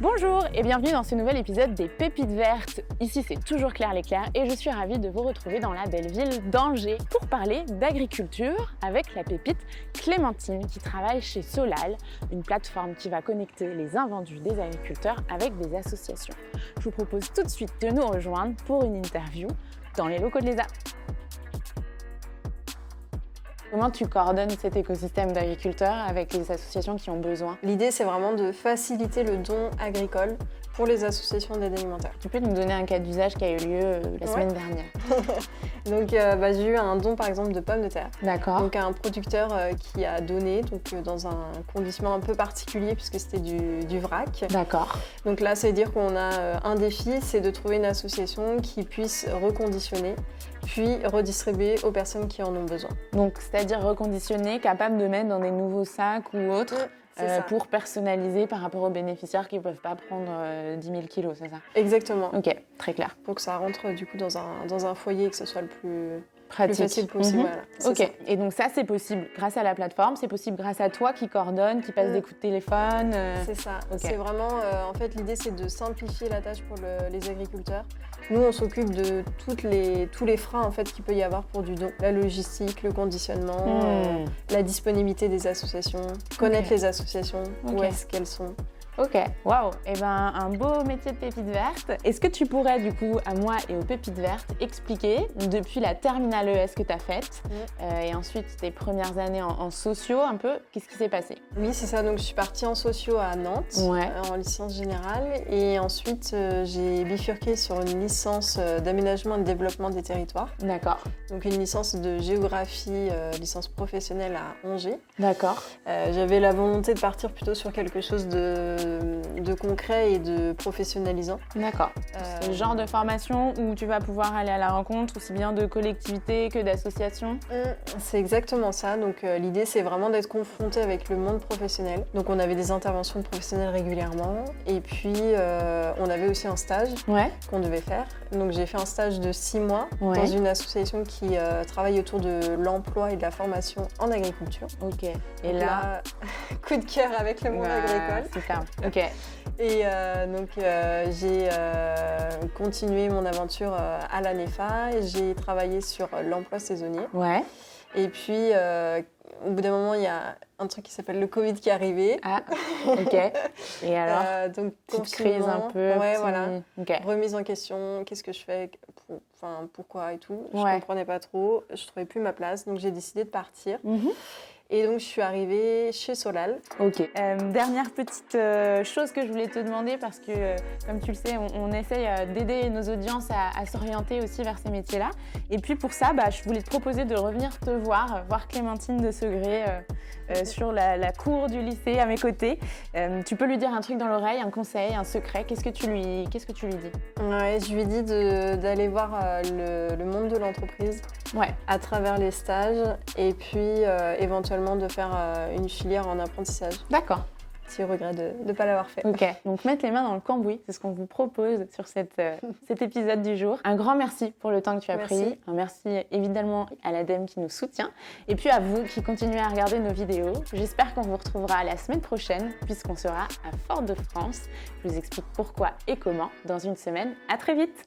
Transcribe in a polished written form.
Bonjour et bienvenue dans ce nouvel épisode des Pépites Vertes. Ici c'est toujours Claire Leclerc et je suis ravie de vous retrouver dans la belle ville d'Angers pour parler d'agriculture avec la pépite Clémentine qui travaille chez Solal, une plateforme qui va connecter les invendus des agriculteurs avec des associations. Je vous propose tout de suite de nous rejoindre pour une interview dans les locaux de l'ESA. Comment tu coordonnes cet écosystème d'agriculteurs avec les associations qui ont besoin? L'idée, c'est vraiment de faciliter le don agricole pour les associations d'aide alimentaire. Tu peux nous donner un cas d'usage qui a eu lieu la semaine dernière? Donc, j'ai eu un don par exemple de pommes de terre. D'accord. Donc, un producteur qui a donné dans un conditionnement un peu particulier puisque c'était du vrac. D'accord. Donc là, c'est dire qu'on a un défi, c'est de trouver une association qui puisse reconditionner puis redistribuer aux personnes qui en ont besoin. Donc, c'est-à-dire reconditionner, capable de mettre dans des nouveaux sacs ou autres pour personnaliser par rapport aux bénéficiaires qui ne peuvent pas prendre 10 000 kilos, c'est ça? Exactement. Ok, très clair. Pour que ça rentre du coup dans un foyer et que ce soit le plus facile possible. Voilà, ok, ça. Et donc ça c'est possible grâce à la plateforme, c'est possible grâce à toi qui coordonne, qui passe des coups de téléphone. C'est ça, okay. C'est vraiment, en fait l'idée c'est de simplifier la tâche pour les agriculteurs. Nous on s'occupe de tous les freins en fait qu'il peut y avoir pour du don. La logistique, le conditionnement, la disponibilité des associations, connaître les associations, où est-ce qu'elles sont. Ok, waouh, et ben un beau métier de pépite verte. Est-ce que tu pourrais du coup à moi et aux pépites vertes expliquer depuis la terminale ES que tu as faite et ensuite tes premières années en sociaux un peu, qu'est-ce qui s'est passé? Oui c'est ça, donc je suis partie en sociaux à Nantes en licence générale et ensuite j'ai bifurqué sur une licence d'aménagement et de développement des territoires. D'accord. Donc une licence de géographie, licence professionnelle à Angers. D'accord. J'avais la volonté de partir plutôt sur quelque chose de concret et de professionnalisant. D'accord. C'est le genre de formation où tu vas pouvoir aller à la rencontre aussi bien de collectivités que d'associations? C'est exactement ça. Donc l'idée c'est vraiment d'être confronté avec le monde professionnel. Donc on avait des interventions de professionnels régulièrement et puis on avait aussi un stage qu'on devait faire. Donc j'ai fait un stage de 6 mois dans une association qui travaille autour de l'emploi et de la formation en agriculture. Ok. Et là, coup de cœur avec le monde agricole. C'est ça. Ok. Et j'ai continué mon aventure à l'ANEFA et j'ai travaillé sur l'emploi saisonnier. Ouais. Et puis, au bout d'un moment, il y a un truc qui s'appelle le Covid qui est arrivé. Ah, ok. Et alors donc, petite crise un peu. Voilà. Okay. Remise en question, qu'est-ce que je fais, pourquoi et tout. Je ne comprenais pas trop, je ne trouvais plus ma place, donc j'ai décidé de partir. Et donc, je suis arrivée chez Solal. Ok. Dernière petite chose que je voulais te demander, parce que, comme tu le sais, on essaye d'aider nos audiences à s'orienter aussi vers ces métiers-là. Et puis, pour ça, je voulais te proposer de revenir te voir Clémentine de Segré sur la cour du lycée à mes côtés. Tu peux lui dire un truc dans l'oreille, un conseil, un secret. Qu'est-ce que tu lui dis? Je lui dis d'aller voir le monde de l'entreprise à travers les stages et puis éventuellement de faire une filière en apprentissage. D'accord. Si regret de ne pas l'avoir fait. Ok, donc mettre les mains dans le cambouis, c'est ce qu'on vous propose sur cet épisode du jour. Un grand merci pour le temps que tu as pris. Un merci évidemment à l'ADEME qui nous soutient. Et puis à vous qui continuez à regarder nos vidéos. J'espère qu'on vous retrouvera la semaine prochaine puisqu'on sera à Fort-de-France. Je vous explique pourquoi et comment dans une semaine. À très vite.